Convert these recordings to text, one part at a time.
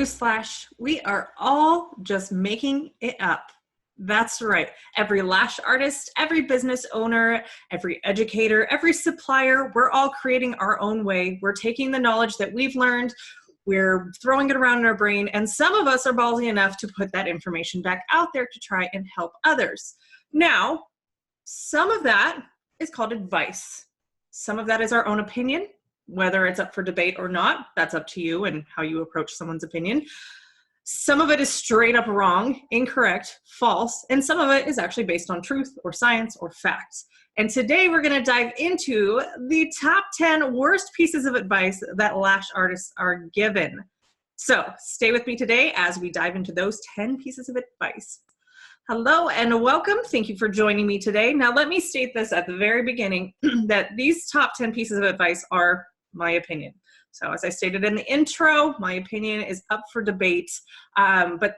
Newsflash, we are all just making it up. That's right. Every lash artist, every business owner, every educator, every supplier, we're all creating our own way. We're taking the knowledge that we've learned, we're throwing it around in our brain, and some of us are ballsy enough to put that information back out there to try and help others. Now, some of that is called advice. Some of that is our own opinion. Whether it's up for debate or not, that's up to you and how you approach someone's opinion. Some of it is straight up wrong, incorrect, false, and some of it is actually based on truth or science or facts. And today we're going to dive into the top 10 worst pieces of advice that lash artists are given. So stay with me today as we dive into those 10 pieces of advice. Hello and welcome. Thank you for joining me today. Now let me state this at the very beginning that these top 10 pieces of advice are my opinion. So as I stated in the intro, my opinion is up for debate. But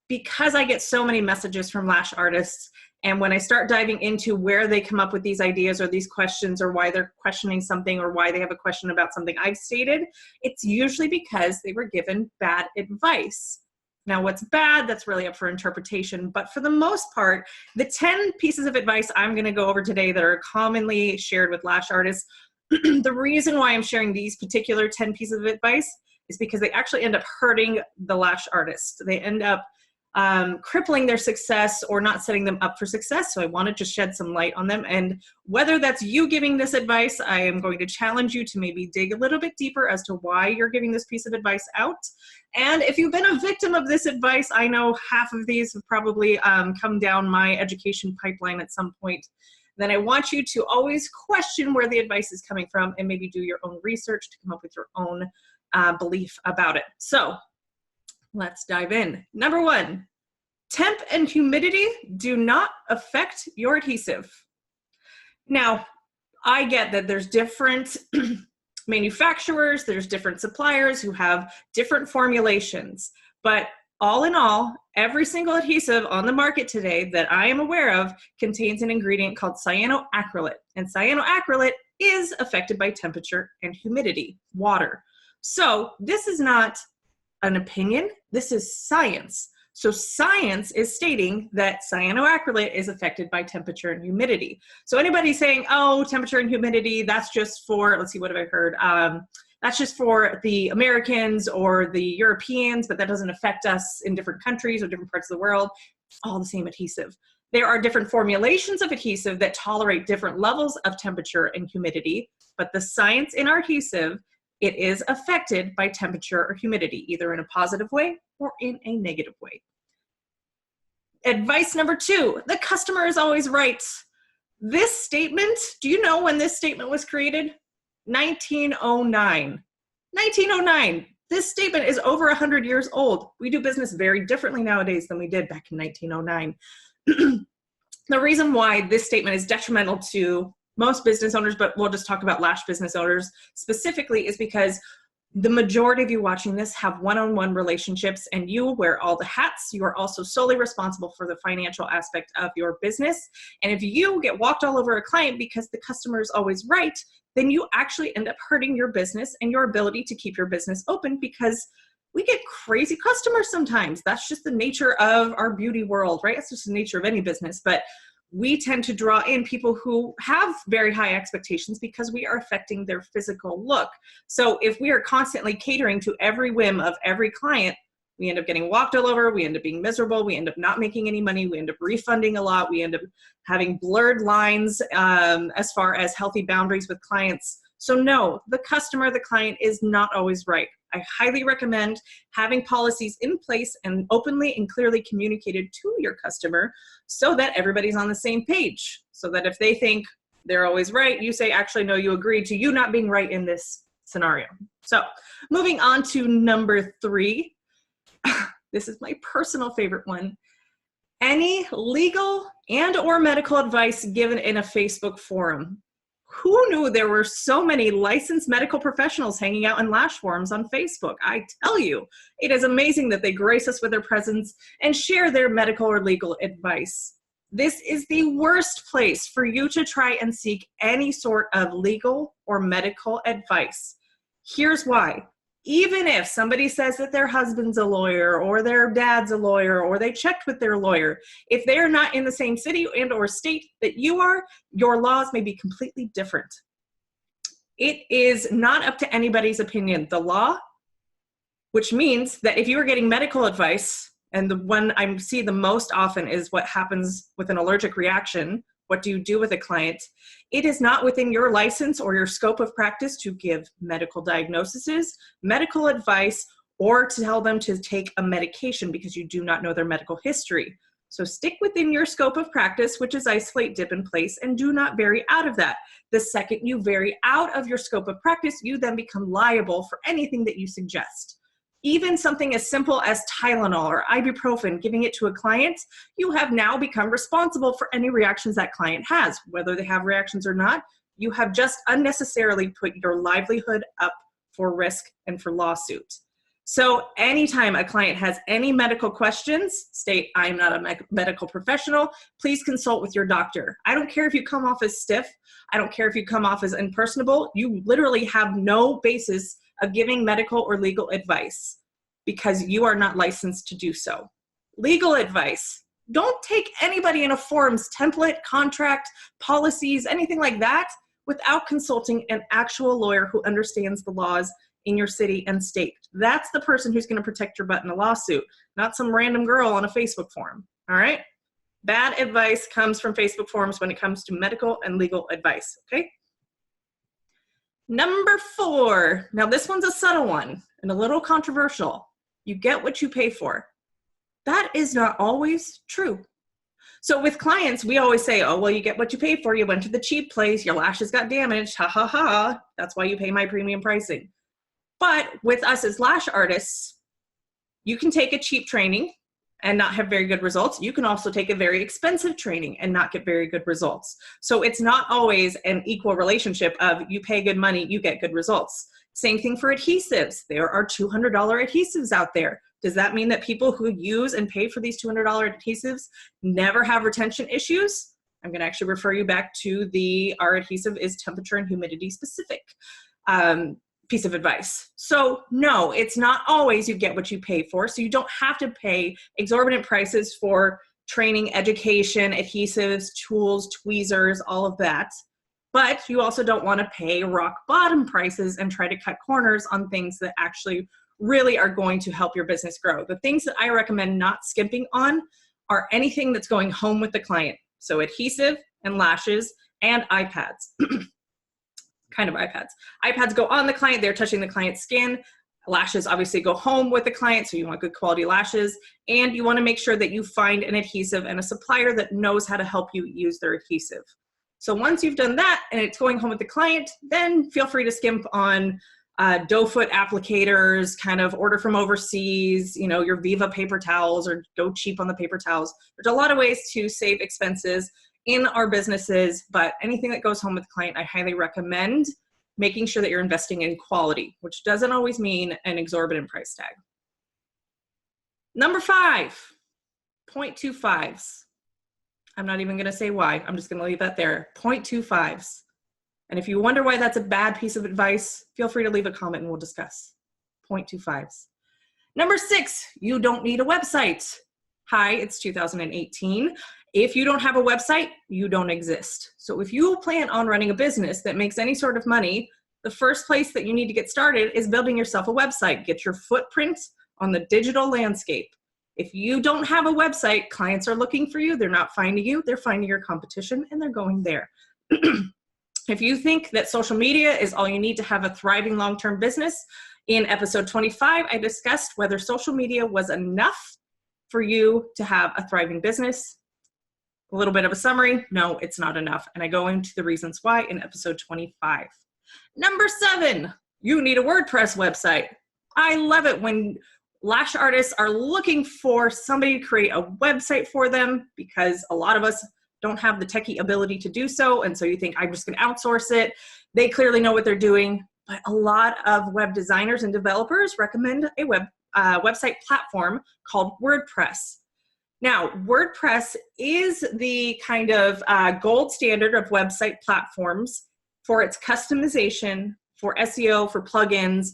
because I get so many messages from lash artists, and when I start diving into where they come up with these ideas or these questions or why they're questioning something or why they have a question about something I've stated, it's usually because they were given bad advice. Now, what's bad, that's really up for interpretation. But for the most part, the 10 pieces of advice I'm going to go over today that are commonly shared with lash artists, the reason why I'm sharing these particular 10 pieces of advice is because they actually end up hurting the lash artist. They end up crippling their success or not setting them up for success. So I wanted to shed some light on them. And whether that's you giving this advice, I am going to challenge you to maybe dig a little bit deeper as to why you're giving this piece of advice out. And if you've been a victim of this advice, I know half of these have probably come down my education pipeline at some point. Then I want you to always question where the advice is coming from and maybe do your own research to come up with your own belief about it. So let's dive in. Number 1, temp and humidity do not affect your adhesive. Now, I get that there's different manufacturers, there's different suppliers who have different formulations, but all in all, every single adhesive on the market today that I am aware of contains an ingredient called cyanoacrylate, and cyanoacrylate is affected by temperature and humidity, water. So this is not an opinion, this is science. So science is stating that cyanoacrylate is affected by temperature and humidity. So anybody saying, oh, temperature and humidity, that's just for, let's see, what have I heard? That's just for the Americans or the Europeans, but that doesn't affect us in different countries or different parts of the world. It's all the same adhesive. There are different formulations of adhesive that tolerate different levels of temperature and humidity, but the science in our adhesive, it is affected by temperature or humidity, either in a positive way or in a negative way. Advice number 2, the customer is always right. This statement, do you know when this statement was created? 1909. 1909. This statement is over 100 years old. We do business very differently nowadays than we did back in 1909. The reason why this statement is detrimental to most business owners, but we'll just talk about lash business owners specifically, is because the majority of you watching this have one-on-one relationships and you wear all the hats. You are also solely responsible for the financial aspect of your business. And if you get walked all over a client because the customer is always right, then you actually end up hurting your business and your ability to keep your business open, because we get crazy customers sometimes. That's just the nature of our beauty world, right? It's just the nature of any business. But we tend to draw in people who have very high expectations because we are affecting their physical look. So if we are constantly catering to every whim of every client, we end up getting walked all over, we end up being miserable, we end up not making any money, we end up refunding a lot, we end up having blurred lines as far as healthy boundaries with clients. So no, the customer, the client is not always right. I highly recommend having policies in place and openly and clearly communicated to your customer so that everybody's on the same page. So that if they think they're always right, you say, actually, no, you agreed to you not being right in this scenario. So moving on to number 3. This is my personal favorite one. Any legal and or medical advice given in a Facebook forum. Who knew there were so many licensed medical professionals hanging out in lash forums on Facebook? I tell you, it is amazing that they grace us with their presence and share their medical or legal advice. This is the worst place for you to try and seek any sort of legal or medical advice. Here's why. Even if somebody says that their husband's a lawyer or their dad's a lawyer or they checked with their lawyer, if they're not in the same city and or state that you are, your laws may be completely different. It is not up to anybody's opinion. The law, which means that if you are getting medical advice, and the one I see the most often is what happens with an allergic reaction. What do you do with a client? It is not within your license or your scope of practice to give medical diagnoses, medical advice, or to tell them to take a medication because you do not know their medical history. So stick within your scope of practice, which is isolate, dip in place, and do not vary out of that. The second you vary out of your scope of practice, you then become liable for anything that you suggest. Even something as simple as Tylenol or ibuprofen, giving it to a client, you have now become responsible for any reactions that client has. Whether they have reactions or not, you have just unnecessarily put your livelihood up for risk and for lawsuit. So anytime a client has any medical questions, state, I'm not a medical professional, please consult with your doctor. I don't care if you come off as stiff. I don't care if you come off as unpersonable. You literally have no basis of giving medical or legal advice because you are not licensed to do so. Legal advice. Don't take anybody in a forms template, contract, policies, anything like that without consulting an actual lawyer who understands the laws in your city and state. That's the person who's going to protect your butt in a lawsuit, not some random girl on a Facebook forum. All right? Bad advice comes from Facebook forums when it comes to medical and legal advice. Okay? Number 4, now this one's a subtle one and a little controversial. You get what you pay for. That is not always true. So with clients, we always say, oh, well, you get what you pay for. You went to the cheap place, your lashes got damaged, ha, ha, ha. That's why you pay my premium pricing. But with us as lash artists, you can take a cheap training and not have very good results. You can also take a very expensive training and not get very good results. So it's not always an equal relationship of you pay good money, you get good results. Same thing for adhesives. There are $200 adhesives out there. Does that mean that people who use and pay for these $200 adhesives never have retention issues? I'm going to actually refer you back to our adhesive is temperature and humidity specific piece of advice. So no, it's not always you get what you pay for. So you don't have to pay exorbitant prices for training, education, adhesives, tools, tweezers, all of that. But you also don't want to pay rock bottom prices and try to cut corners on things that actually really are going to help your business grow. The things that I recommend not skimping on are anything that's going home with the client. So adhesive and lashes and iPads. Kind of iPads. iPads go on the client, they're touching the client's skin. Lashes obviously go home with the client, so you want good quality lashes. And you want to make sure that you find an adhesive and a supplier that knows how to help you use their adhesive. So once you've done that and it's going home with the client, then feel free to skimp on doe foot applicators, kind of order from overseas, you know, your Viva paper towels, or go cheap on the paper towels. There's a lot of ways to save expenses in our businesses, but anything that goes home with the client, I highly recommend making sure that you're investing in quality, which doesn't always mean an exorbitant price tag. Number 5, 0.25s. I'm not even going to say why. I'm just going to leave that there. 0.25s. And if you wonder why that's a bad piece of advice, feel free to leave a comment and we'll discuss. 0.25s. Number 6, you don't need a website. Hi, it's 2018. If you don't have a website, you don't exist. So if you plan on running a business that makes any sort of money, the first place that you need to get started is building yourself a website. Get your footprint on the digital landscape. If you don't have a website, clients are looking for you. They're not finding you. They're finding your competition and they're going there. If you think that social media is all you need to have a thriving long-term business, in episode 25, I discussed whether social media was enough for you to have a thriving business. A little bit of a summary, no, it's not enough. And I go into the reasons why in episode 25. Number 7, you need a WordPress website. I love it when lash artists are looking for somebody to create a website for them because a lot of us don't have the techie ability to do so. And so you think, I'm just going to outsource it. They clearly know what they're doing. But a lot of web designers and developers recommend a website platform called WordPress. Now, WordPress is the kind of gold standard of website platforms for its customization, for SEO, for plugins,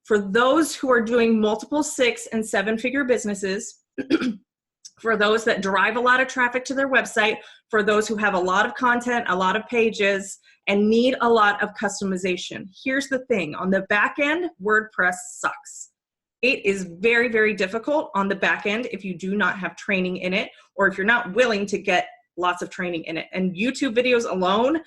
For those who are doing multiple 6- and 7-figure businesses, for those that drive a lot of traffic to their website, for those who have a lot of content, a lot of pages, and need a lot of customization. Here's the thing, on the back end, WordPress sucks. It is very, very difficult on the back end if you do not have training in it, or if you're not willing to get lots of training in it. And YouTube videos alone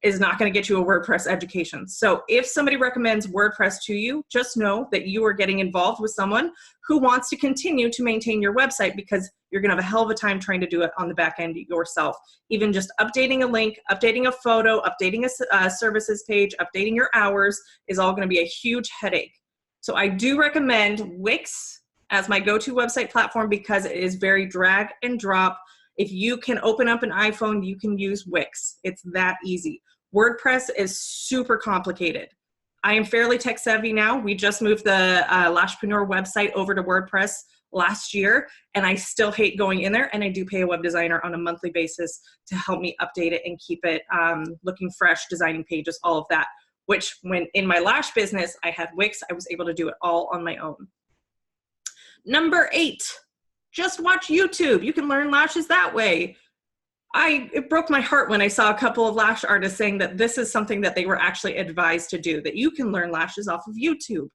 is not going to get you a WordPress education. So if somebody recommends WordPress to you, just know that you are getting involved with someone who wants to continue to maintain your website, because you're going to have a hell of a time trying to do it on the back end yourself. Even just updating a link, updating a photo, updating a services page, updating your hours is all going to be a huge headache. So I do recommend Wix as my go-to website platform because it is very drag and drop. If you can open up an iPhone, you can use Wix. It's that easy. WordPress is super complicated. I am fairly tech savvy now. We just moved the Lashpreneur website over to WordPress last year, and I still hate going in there, and I do pay a web designer on a monthly basis to help me update it and keep it looking fresh, designing pages, all of that, which when in my Lash business, I had Wix, I was able to do it all on my own. Number 8, just watch YouTube. You can learn lashes that way. It broke my heart when I saw a couple of lash artists saying that this is something that they were actually advised to do, that you can learn lashes off of YouTube.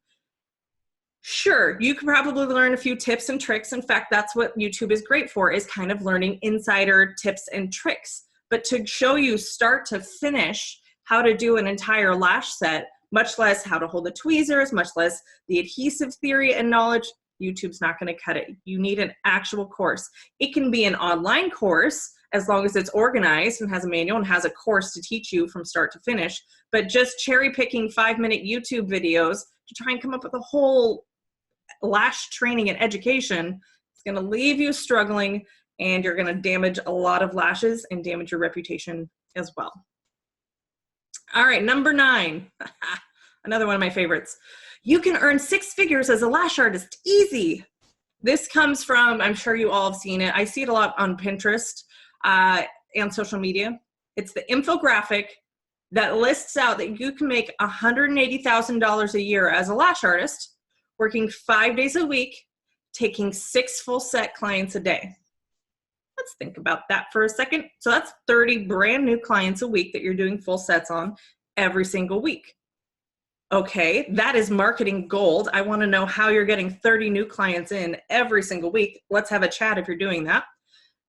Sure, you can probably learn a few tips and tricks. In fact, that's what YouTube is great for, is kind of learning insider tips and tricks. But to show you start to finish how to do an entire lash set, much less how to hold the tweezers, much less the adhesive theory and knowledge, YouTube's not going to cut it. You need an actual course. It can be an online course as long as it's organized and has a manual and has a course to teach you from start to finish. But just cherry picking 5-minute YouTube videos to try and come up with a whole lash training and education, it's going to leave you struggling, and you're going to damage a lot of lashes and damage your reputation as well. All right, number 9, another one of my favorites. You can earn 6 figures as a lash artist, easy. This comes from, I'm sure you all have seen it. I see it a lot on Pinterest and social media. It's the infographic that lists out that you can make $180,000 a year as a lash artist, working 5 days a week, taking 6 full set clients a day. Let's think about that for a second. So that's 30 brand new clients a week that you're doing full sets on every single week. Okay, that is marketing gold. I want to know how you're getting 30 new clients in every single week. Let's have a chat if you're doing that.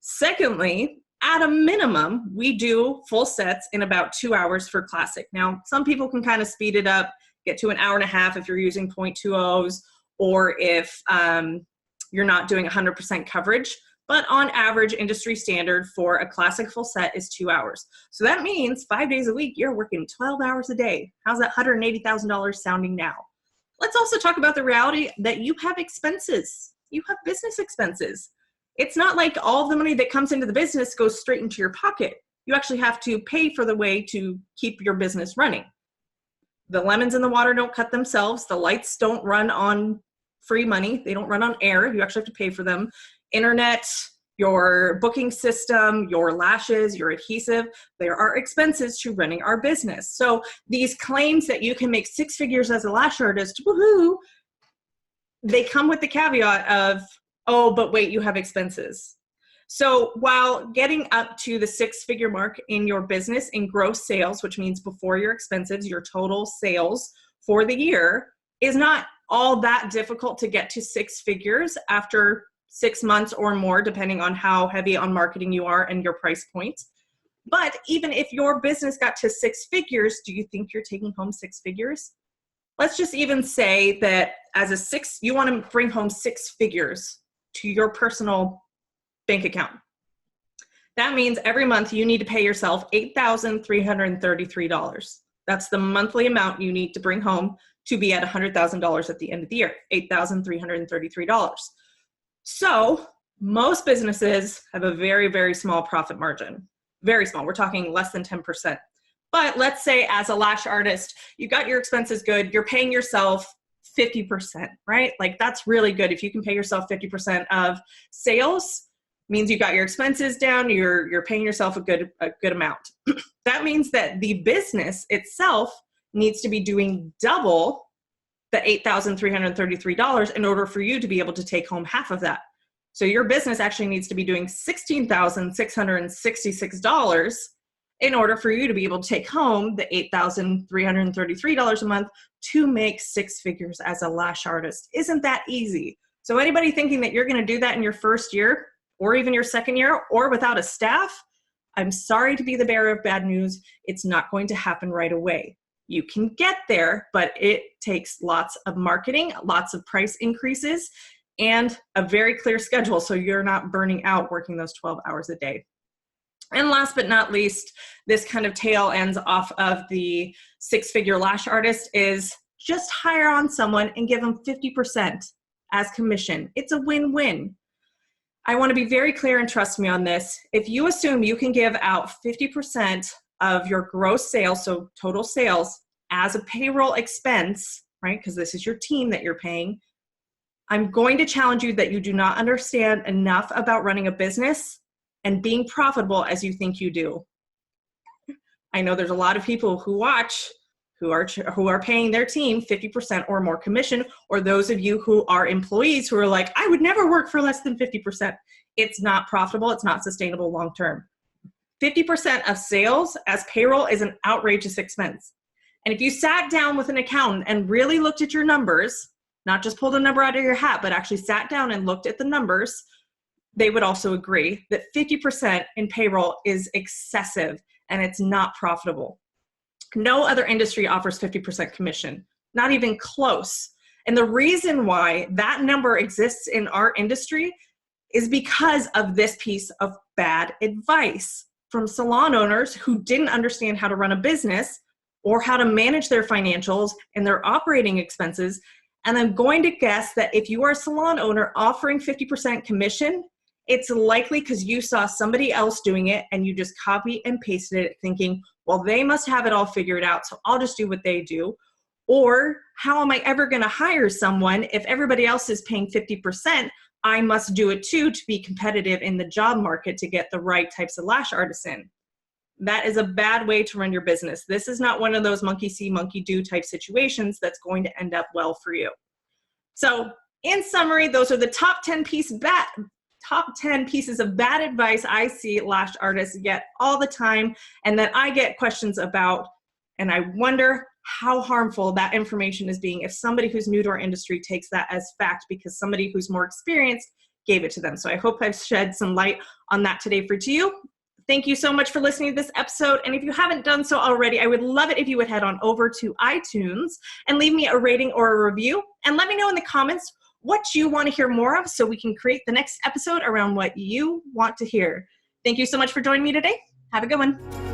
Secondly, at a minimum, we do full sets in about 2 hours for classic. Now, some people can kind of speed it up, get to an hour and a half if you're using 0.20s, or if you're not doing 100% coverage. But on average, industry standard for a classic full set is 2 hours. So that means 5 days a week, you're working 12 hours a day. How's that $180,000 sounding now? Let's also talk about the reality that you have expenses. You have business expenses. It's not like all of the money that comes into the business goes straight into your pocket. You actually have to pay for the way to keep your business running. The lemons in the water don't cut themselves. The lights don't run on free money. They don't run on air. You actually have to pay for them. Internet, your booking system, your lashes, your adhesive, there are expenses to running our business. So these claims that you can make 6 figures as a lash artist, woohoo, they come with the caveat of, oh, but wait, you have expenses. So while getting up to the 6-figure mark in your business in gross sales, which means before your expenses, your total sales for the year, is not all that difficult to get to 6 figures after 6 months or more, depending on how heavy on marketing you are and your price points. But even if your business got to 6 figures, do you think you're taking home 6 figures? Let's just even say that as you want to bring home 6 figures to your personal bank account. That means every month you need to pay yourself $8,333. That's the monthly amount you need to bring home to be at $100,000 at the end of the year, $8,333. So most businesses have a very, very small profit margin. Very small. We're talking less than 10%. But let's say as a lash artist, you got your expenses good, you're paying yourself 50%, right? Like that's really good. If you can pay yourself 50% of sales, means you got your expenses down, you're paying yourself a good amount. That means that the business itself needs to be doing double the $8,333 in order for you to be able to take home half of that. So your business actually needs to be doing $16,666 in order for you to be able to take home the $8,333 a month to make six figures as a lash artist. Isn't that easy? So anybody thinking that you're going to do that in your first year or even your second year or without a staff, I'm sorry to be the bearer of bad news. It's not going to happen right away. You can get there, but it takes lots of marketing, lots of price increases, and a very clear schedule so you're not burning out working those 12 hours a day. And last but not least, this kind of tail ends off of the six-figure lash artist is just hire on someone and give them 50% as commission. It's a win-win. I want to be very clear and trust me on this. If you assume you can give out 50% of your gross sales, so total sales, as a payroll expense, right, because this is your team that you're paying, I'm going to challenge you that you do not understand enough about running a business and being profitable as you think you do. I know there's a lot of people who watch who are paying their team 50% or more commission, or those of you who are employees who are like, I would never work for less than 50%. It's not profitable. It's not sustainable long-term. 50% of sales as payroll is an outrageous expense. And if you sat down with an accountant and really looked at your numbers, not just pulled a number out of your hat, but actually sat down and looked at the numbers, they would also agree that 50% in payroll is excessive and it's not profitable. No other industry offers 50% commission, not even close. And the reason why that number exists in our industry is because of this piece of bad advice from salon owners who didn't understand how to run a business or how to manage their financials and their operating expenses. And I'm going to guess that if you are a salon owner offering 50% commission, it's likely because you saw somebody else doing it and you just copy and pasted it thinking, well, they must have it all figured out, so I'll just do what they do. Or how am I ever going to hire someone if everybody else is paying 50%? I must do it too to be competitive in the job market to get the right types of lash artists in. That is a bad way to run your business. This is not one of those monkey see, monkey do type situations that's going to end up well for you. So in summary, those are the top 10 pieces of bad advice I see lash artists get all the time and that I get questions about, and I wonder how harmful that information is being if somebody who's new to our industry takes that as fact because somebody who's more experienced gave it to them. So I hope I've shed some light on that today for you. Thank you so much for listening to this episode. And if you haven't done so already, I would love it if you would head on over to iTunes and leave me a rating or a review and let me know in the comments what you want to hear more of so we can create the next episode around what you want to hear. Thank you so much for joining me today. Have a good one.